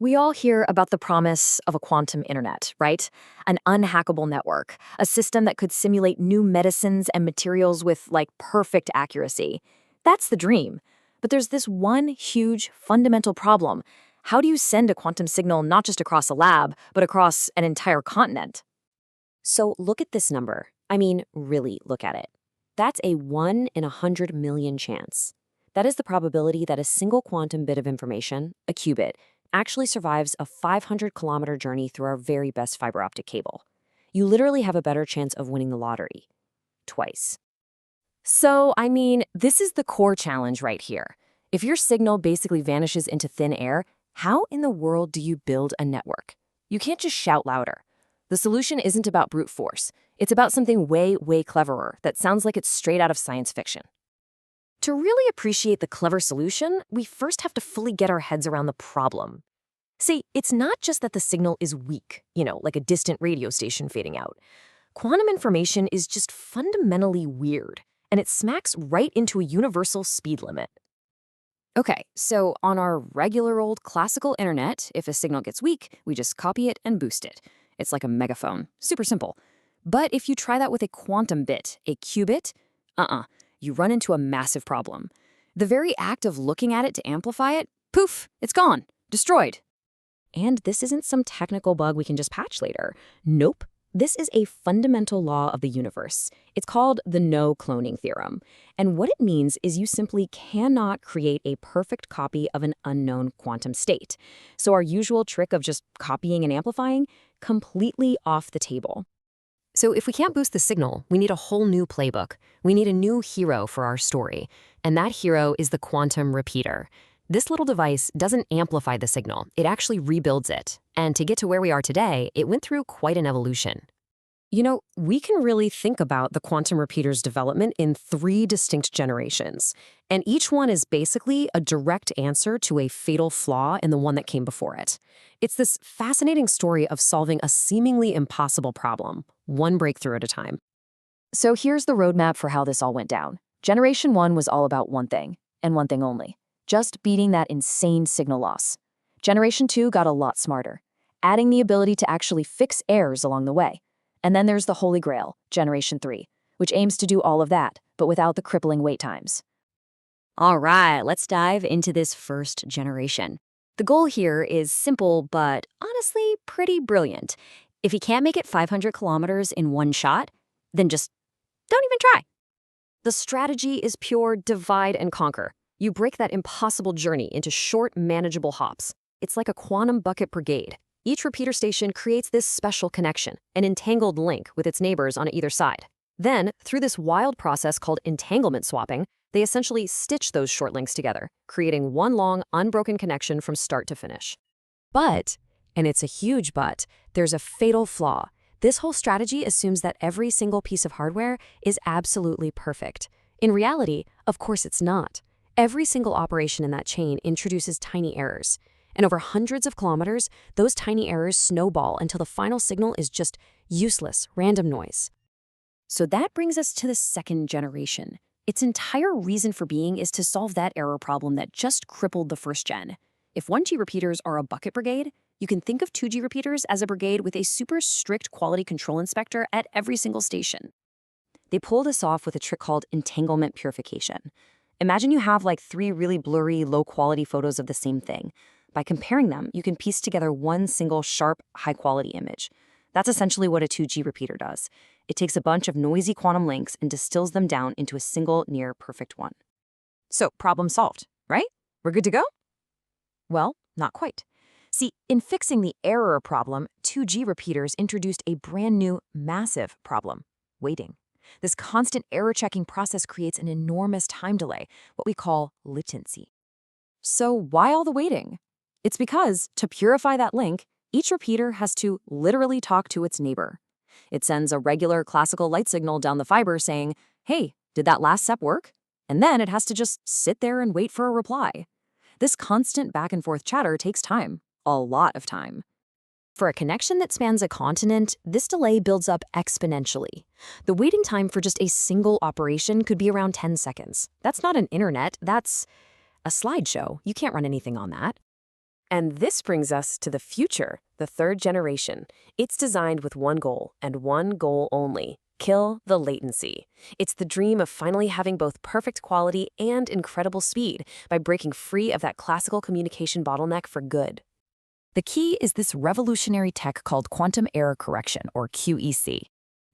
We all hear about the promise of a quantum internet, right? An unhackable network, a system that could simulate new medicines and materials with perfect accuracy. That's the dream. But there's this one huge fundamental problem. How do you send a quantum signal not just across a lab, but across an entire continent? So look at this number. I mean, really look at it. That's a 1 in 100 million chance. That is the probability that a single quantum bit of information, a qubit, actually survives a 500-kilometer journey through our very best fiber optic cable. You literally have a better chance of winning the lottery. Twice. So, this is the core challenge right here. If your signal basically vanishes into thin air, how in the world do you build a network? You can't just shout louder. The solution isn't about brute force. It's about something way, way cleverer that sounds like it's straight out of science fiction. To really appreciate the clever solution, we first have to fully get our heads around the problem. See, it's not just that the signal is weak, like a distant radio station fading out. Quantum information is just fundamentally weird, and it smacks right into a universal speed limit. Okay, so on our regular old classical internet, if a signal gets weak, we just copy it and boost it. It's like a megaphone, super simple. But if you try that with a quantum bit, a qubit, you run into a massive problem. The very act of looking at it to amplify it, poof, it's gone, destroyed. And this isn't some technical bug we can just patch later. Nope. This is a fundamental law of the universe. It's called the no-cloning theorem. And what it means is you simply cannot create a perfect copy of an unknown quantum state. So our usual trick of just copying and amplifying, completely off the table. So if we can't boost the signal, we need a whole new playbook. We need a new hero for our story. And that hero is the quantum repeater. This little device doesn't amplify the signal, it actually rebuilds it. And to get to where we are today, it went through quite an evolution. We can really think about the quantum repeater's development in 3 distinct generations. And each one is basically a direct answer to a fatal flaw in the one that came before it. It's this fascinating story of solving a seemingly impossible problem, one breakthrough at a time. So here's the roadmap for how this all went down. Generation 1 was all about one thing, and one thing only. Just beating that insane signal loss. Generation 2 got a lot smarter, adding the ability to actually fix errors along the way. And then there's the Holy Grail, Generation 3, which aims to do all of that, but without the crippling wait times. All right, let's dive into this first generation. The goal here is simple, but honestly pretty brilliant. If you can't make it 500 kilometers in one shot, then just don't even try. The strategy is pure divide and conquer. You break that impossible journey into short, manageable hops. It's like a quantum bucket brigade. Each repeater station creates this special connection, an entangled link with its neighbors on either side. Then, through this wild process called entanglement swapping, they essentially stitch those short links together, creating one long, unbroken connection from start to finish. But, and it's a huge but, there's a fatal flaw. This whole strategy assumes that every single piece of hardware is absolutely perfect. In reality, of course it's not. Every single operation in that chain introduces tiny errors. And over hundreds of kilometers, those tiny errors snowball until the final signal is just useless, random noise. So that brings us to the second generation. Its entire reason for being is to solve that error problem that just crippled the first gen. If 1G repeaters are a bucket brigade, you can think of 2G repeaters as a brigade with a super strict quality control inspector at every single station. They pull this off with a trick called entanglement purification. Imagine you have 3 really blurry, low-quality photos of the same thing. By comparing them, you can piece together one single sharp, high-quality image. That's essentially what a 2G repeater does. It takes a bunch of noisy quantum links and distills them down into a single, near-perfect one. So, problem solved, right? We're good to go? Well, not quite. See, in fixing the error problem, 2G repeaters introduced a brand new, massive problem: waiting. This constant error-checking process creates an enormous time delay, what we call latency. So why all the waiting? It's because, to purify that link, each repeater has to literally talk to its neighbor. It sends a regular classical light signal down the fiber saying, "Hey, did that last step work?" And then it has to just sit there and wait for a reply. This constant back-and-forth chatter takes time, a lot of time. For a connection that spans a continent, this delay builds up exponentially. The waiting time for just a single operation could be around 10 seconds. That's not an internet, that's a slideshow. You can't run anything on that. And this brings us to the future, the third generation. It's designed with one goal, and one goal only: kill the latency. It's the dream of finally having both perfect quality and incredible speed by breaking free of that classical communication bottleneck for good. The key is this revolutionary tech called quantum error correction, or QEC.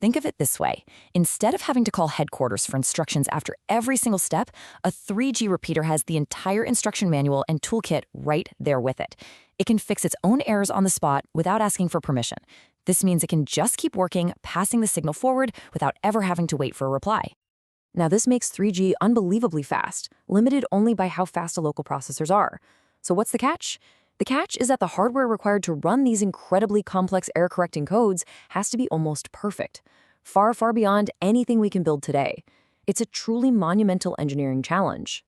Think of it this way. Instead of having to call headquarters for instructions after every single step, a 3G repeater has the entire instruction manual and toolkit right there with it. It can fix its own errors on the spot without asking for permission. This means it can just keep working, passing the signal forward without ever having to wait for a reply. Now, this makes 3G unbelievably fast, limited only by how fast local processors are. So what's the catch? The catch is that the hardware required to run these incredibly complex error-correcting codes has to be almost perfect, far, far beyond anything we can build today. It's a truly monumental engineering challenge.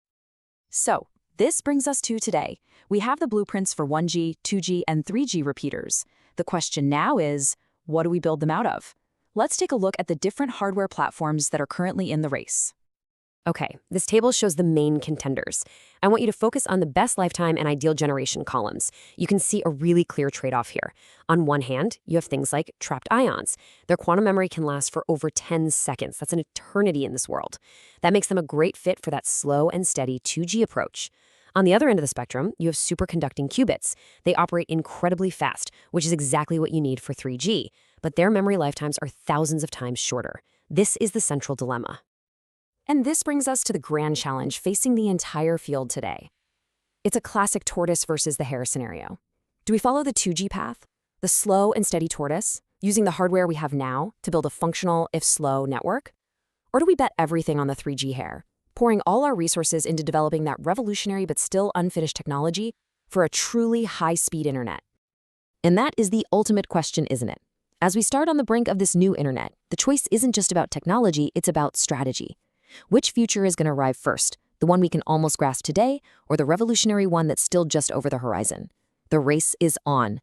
So, this brings us to today. We have the blueprints for 1G, 2G, and 3G repeaters. The question now is, what do we build them out of? Let's take a look at the different hardware platforms that are currently in the race. Okay, this table shows the main contenders. I want you to focus on the best lifetime and ideal generation columns. You can see a really clear trade-off here. On one hand, you have things like trapped ions. Their quantum memory can last for over 10 seconds. That's an eternity in this world. That makes them a great fit for that slow and steady 2G approach. On the other end of the spectrum, you have superconducting qubits. They operate incredibly fast, which is exactly what you need for 3G, but their memory lifetimes are thousands of times shorter. This is the central dilemma. And this brings us to the grand challenge facing the entire field today. It's a classic tortoise versus the hare scenario. Do we follow the 2G path, the slow and steady tortoise, using the hardware we have now to build a functional, if slow, network? Or do we bet everything on the 3G hare, pouring all our resources into developing that revolutionary but still unfinished technology for a truly high-speed internet? And that is the ultimate question, isn't it? As we start on the brink of this new internet, the choice isn't just about technology, it's about strategy. Which future is going to arrive first, the one we can almost grasp today, or the revolutionary one that's still just over the horizon? The race is on.